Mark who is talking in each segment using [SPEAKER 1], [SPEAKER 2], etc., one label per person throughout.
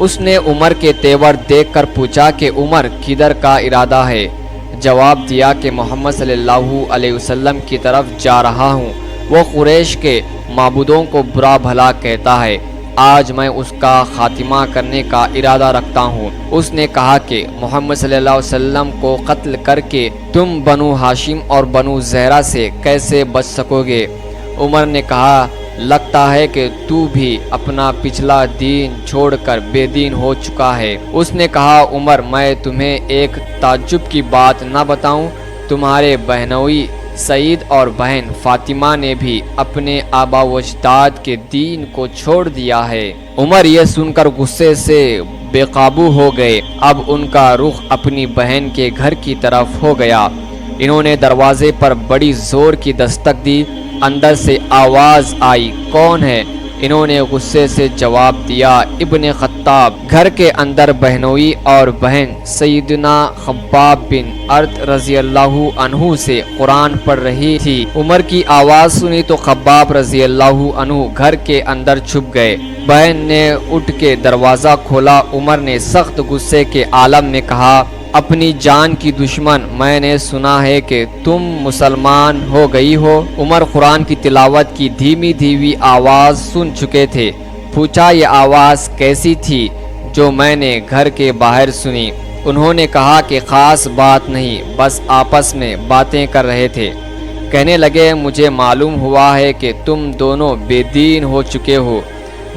[SPEAKER 1] اس نے عمر کے تیور دیکھ کر پوچھا کہ عمر کدھر کا ارادہ ہے؟ جواب دیا کہ محمد صلی اللہ علیہ وسلم کی طرف جا رہا ہوں، وہ قریش کے معبودوں کو برا بھلا کہتا ہے، آج میں اس کا خاتمہ کرنے کا ارادہ رکھتا ہوں۔ اس نے کہا کہ محمد صلی اللہ علیہ وسلم کو قتل کر کے تم بنو ہاشم اور بنو زہرہ سے کیسے بچ سکو گے؟ عمر نے کہا لگتا ہے کہ تو بھی اپنا پچھلا دین چھوڑ کر بے دین ہو چکا ہے۔ اس نے کہا عمر میں تمہیں ایک تعجب کی بات نہ بتاؤں؟ تمہارے بہنوئی سعید اور بہن فاطمہ نے بھی اپنے آبا و اجداد کے دین کو چھوڑ دیا ہے۔ عمر یہ سن کر غصے سے بے قابو ہو گئے۔ اب ان کا رخ اپنی بہن کے گھر کی طرف ہو گیا۔ انہوں نے دروازے پر بڑی زور کی دستک دی۔ اندر سے آواز آئی، کون ہے؟ انہوں نے غصے سے جواب دیا، ابن خطاب۔ گھر کے اندر بہنوئی اور بہن سیدنا خباب بن ارت رضی اللہ عنہ سے قرآن پڑھ رہی تھی۔ عمر کی آواز سنی تو خباب رضی اللہ عنہ گھر کے اندر چھپ گئے۔ بہن نے اٹھ کے دروازہ کھولا۔ عمر نے سخت غصے کے عالم میں کہا، اپنی جان کی دشمن، میں نے سنا ہے کہ تم مسلمان ہو گئی ہو۔ عمر قرآن کی تلاوت کی دھیمی دھیمی آواز سن چکے تھے۔ پوچھا یہ آواز کیسی تھی جو میں نے گھر کے باہر سنی؟ انہوں نے کہا کہ خاص بات نہیں، بس آپس میں باتیں کر رہے تھے۔ کہنے لگے مجھے معلوم ہوا ہے کہ تم دونوں بے دین ہو چکے ہو۔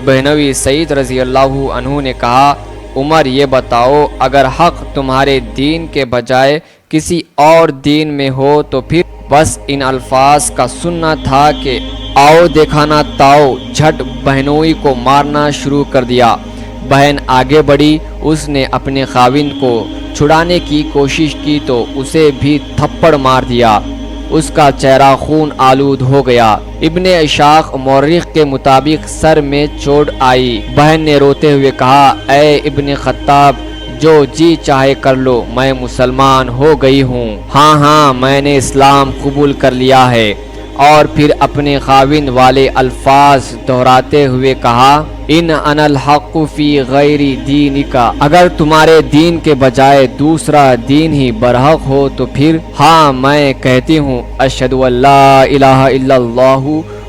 [SPEAKER 1] بہنوئی سعید رضی اللہ عنہ نے کہا، عمر یہ بتاؤ اگر حق تمہارے دین کے بجائے کسی اور دین میں ہو تو پھر بس ان الفاظ کا سننا تھا کہ آؤ دیکھانا تاؤ، جھٹ بہنوئی کو مارنا شروع کر دیا۔ بہن آگے بڑھی، اس نے اپنے خاوند کو چھڑانے کی کوشش کی تو اسے بھی تھپڑ مار دیا۔ اس کا چہرہ خون آلود ہو گیا۔ ابن اشاق مورخ کے مطابق سر میں چوٹ آئی۔ بہن نے روتے ہوئے کہا، اے ابن خطاب، جو جی چاہے کر لو، میں مسلمان ہو گئی ہوں۔ ہاں میں نے اسلام قبول کر لیا ہے۔ اور پھر اپنے خاوند والے الفاظ دہراتے ہوئے کہا، ان انا الحق فی غیر دینکا، اگر تمہارے دین کے بجائے دوسرا دین ہی برحق ہو تو پھر ہاں میں کہتی ہوں اشہد ان لا الہ الا اللہ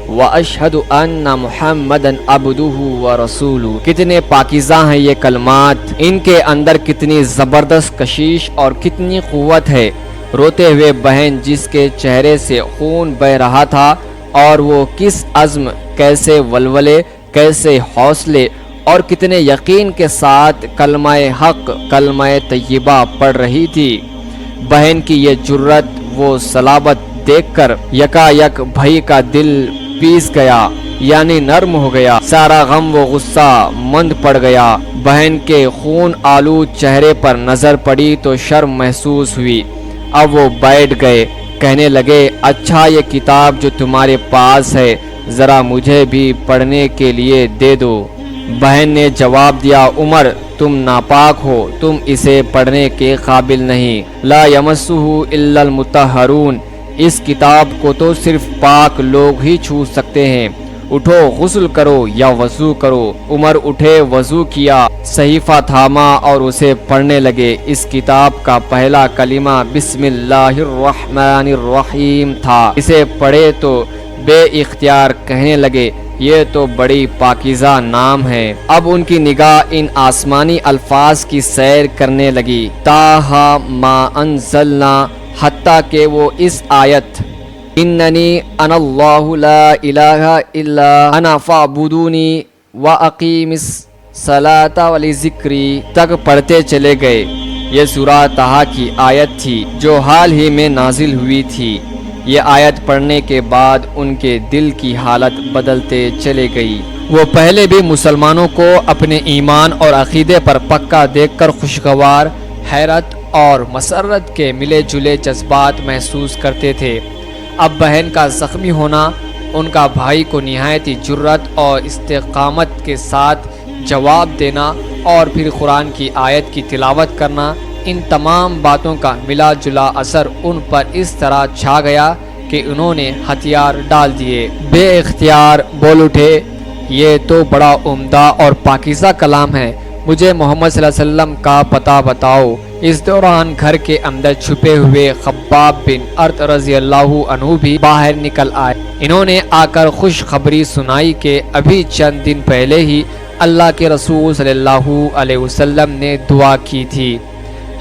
[SPEAKER 1] واشہد ان محمدًا عبدہ ورسولہ۔ کتنے پاکیزہ ہیں یہ کلمات، ان کے اندر کتنی زبردست کشش اور کتنی قوت ہے۔ روتے ہوئے بہن جس کے چہرے سے خون بہہ رہا تھا اور وہ کس عزم، کیسے ولولے، کیسے حوصلے اور کتنے یقین کے ساتھ کلمہ حق، کلمہ طیبہ پڑھ رہی تھی۔ بہن کی یہ جرت، وہ صلابت دیکھ کر یکا یک بھائی کا دل پیس گیا، یعنی نرم ہو گیا۔ سارا غم و غصہ مند پڑ گیا۔ بہن کے خون آلود چہرے پر نظر پڑی تو شرم محسوس ہوئی۔ اب وہ بیٹھ گئے۔ کہنے لگے، اچھا یہ کتاب جو تمہارے پاس ہے ذرا مجھے بھی پڑھنے کے لیے دے دو۔ بہن نے جواب دیا، عمر تم ناپاک ہو، تم اسے پڑھنے کے قابل نہیں۔ لا یمسہ الا المطہرون، اس کتاب کو تو صرف پاک لوگ ہی چھو سکتے ہیں۔ اٹھو غسل کرو یا وضو کرو۔ عمر اٹھے، وضو کیا، صحیفہ تھاما اور اسے پڑھنے لگے۔ اس کتاب کا پہلا کلمہ بسم اللہ الرحمن الرحیم تھا۔ اسے پڑھے تو بے اختیار کہنے لگے، یہ تو بڑی پاکیزہ نام ہے۔ اب ان کی نگاہ ان آسمانی الفاظ کی سیر کرنے لگی، تاہا ما انزلنا، حتیٰ کہ وہ اس آیت اننی انا اللہ لا الہ الا انا فاعبدونی واقیم الصلاۃ ولذکری تک پڑھتے چلے گئے۔ یہ سورہ طٰہٰ کی آیت تھی جو حال ہی میں نازل ہوئی تھی۔ یہ آیت پڑھنے کے بعد ان کے دل کی حالت بدلتے چلے گئی۔ وہ پہلے بھی مسلمانوں کو اپنے ایمان اور عقیدے پر پکا دیکھ کر خوشگوار، حیرت اور مسرت کے ملے جلے جذبات محسوس کرتے تھے۔ اب بہن کا زخمی ہونا، ان کا بھائی کو نہایتی جرت اور استقامت کے ساتھ جواب دینا اور پھر قرآن کی آیت کی تلاوت کرنا، ان تمام باتوں کا ملا جلا اثر ان پر اس طرح چھا گیا کہ انہوں نے ہتھیار ڈال دیے۔ بے اختیار بول اٹھے، یہ تو بڑا عمدہ اور پاکیزہ کلام ہے، مجھے محمد صلی اللہ علیہ وسلم کا پتہ بتاؤ۔ اس دوران گھر کے اندر چھپے ہوئے خباب بن ارت رضی اللہ عنہ بھی باہر نکل آئے۔ انہوں نے آ کر خوشخبری سنائی کہ ابھی چند دن پہلے ہی اللہ کے رسول صلی اللہ علیہ وسلم نے دعا کی تھی،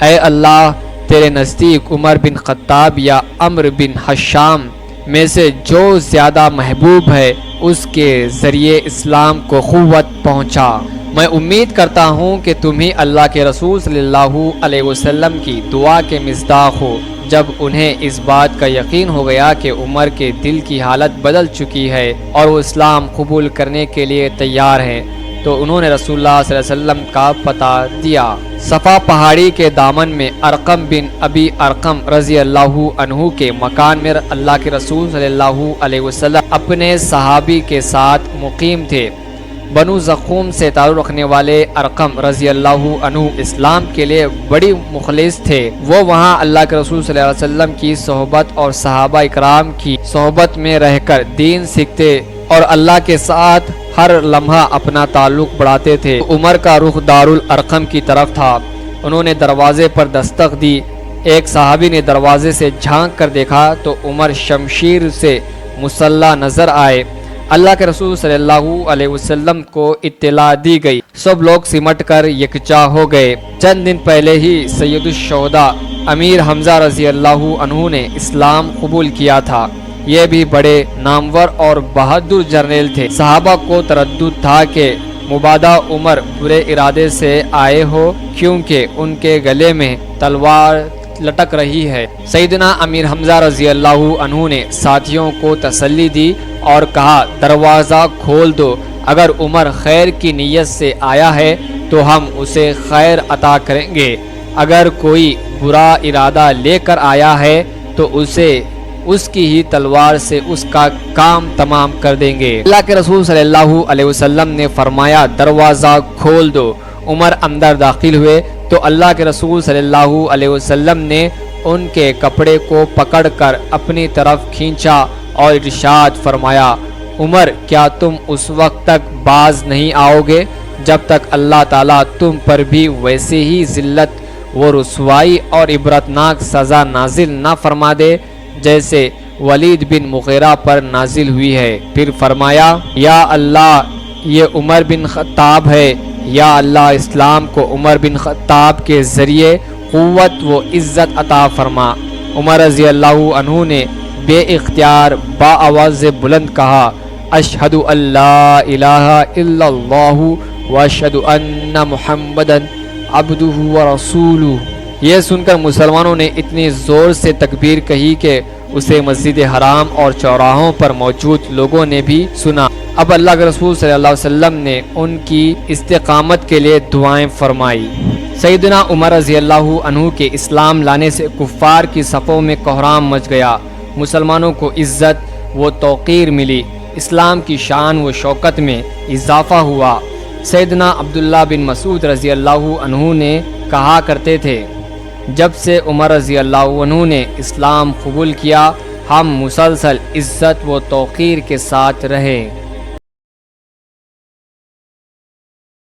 [SPEAKER 1] اے اللہ، تیرے نزدیک عمر بن خطاب یا عمرو بن حشام میں سے جو زیادہ محبوب ہے اس کے ذریعے اسلام کو قوت پہنچا۔ میں امید کرتا ہوں کہ تم ہی اللہ کے رسول صلی اللہ علیہ وسلم کی دعا کے مصداق ہو۔ جب انہیں اس بات کا یقین ہو گیا کہ عمر کے دل کی حالت بدل چکی ہے اور وہ اسلام قبول کرنے کے لیے تیار ہیں، تو انہوں نے رسول اللہ صلی اللہ علیہ وسلم کا پتہ دیا۔ صفا پہاڑی کے دامن میں ارقم بن ابی ارقم رضی اللہ عنہ کے مکان میں اللہ کے رسول صلی اللہ علیہ وسلم اپنے صحابی کے ساتھ مقیم تھے۔ بنو زخوم سے تعلق رکھنے والے ارقم رضی اللہ عنہ اسلام کے لیے بڑی مخلص تھے۔ وہ وہاں اللہ کے رسول صلی اللہ علیہ وسلم کی صحبت اور صحابہ اکرام کی صحبت میں رہ کر دین سیکھتے اور اللہ کے ساتھ ہر لمحہ اپنا تعلق بڑھاتے تھے۔ عمر کا رخ دارالارقم کی طرف تھا۔ انہوں نے دروازے پر دستک دی۔ ایک صحابی نے دروازے سے جھانک کر دیکھا تو عمر شمشیر سے مسلح نظر آئے۔ اللہ کے رسول صلی اللہ علیہ وسلم کو اطلاع دی گئی۔ سب لوگ سمٹ کر یکجا ہو گئے۔ چند دن پہلے ہی سید الشہداء امیر حمزہ رضی اللہ عنہ نے اسلام قبول کیا تھا۔ یہ بھی بڑے نامور اور بہادر جرنیل تھے۔ صحابہ کو تردد تھا کہ مبادا عمر برے ارادے سے آئے ہو، کیونکہ ان کے گلے میں تلوار لٹک رہی ہے۔ سیدنا امیر حمزہ رضی اللہ عنہ نے ساتھیوں کو تسلی دی اور کہا، دروازہ کھول دو، اگر عمر خیر کی نیت سے آیا ہے تو ہم اسے خیر عطا کریں گے، اگر کوئی برا ارادہ لے کر آیا ہے تو اسے اس کی ہی تلوار سے اس کا کام تمام کر دیں گے۔ اللہ کے رسول صلی اللہ علیہ وسلم نے فرمایا، دروازہ کھول دو۔ عمر اندر داخل ہوئے تو اللہ کے رسول صلی اللہ علیہ وسلم نے ان کے کپڑے کو پکڑ کر اپنی طرف کھینچا اور ارشاد فرمایا، عمر، کیا تم اس وقت تک باز نہیں آؤ گے جب تک اللہ تعالیٰ تم پر بھی ویسے ہی ذلت و رسوائی اور عبرتناک سزا نازل نہ فرما دے جیسے ولید بن مغیرہ پر نازل ہوئی ہے۔ پھر فرمایا، یا اللہ، یہ عمر بن خطاب ہے، یا اللہ، اسلام کو عمر بن خطاب کے ذریعے قوت و عزت عطا فرما۔ عمر رضی اللہ عنہ نے بے اختیار با آواز بلند کہا، اشہد ان لا الہ الا اللہ و اشہد ان محمدا عبدہ و رسولہ۔ یہ سن کر مسلمانوں نے اتنی زور سے تکبیر کہی کہ اسے مسجد حرام اور چوراہوں پر موجود لوگوں نے بھی سنا۔ اب اللہ کے رسول صلی اللہ علیہ وسلم نے ان کی استقامت کے لیے دعائیں فرمائی۔ سیدنا عمر رضی اللہ عنہ کے اسلام لانے سے کفار کی صفوں میں کوہرام مچ گیا۔ مسلمانوں کو عزت و توقیر ملی، اسلام کی شان و شوکت میں اضافہ ہوا۔ سیدنا عبداللہ بن مسعود رضی اللہ عنہ نے کہا کرتے تھے، جب سے عمر رضی اللہ عنہ نے اسلام قبول کیا، ہم مسلسل عزت و توقیر کے ساتھ رہے۔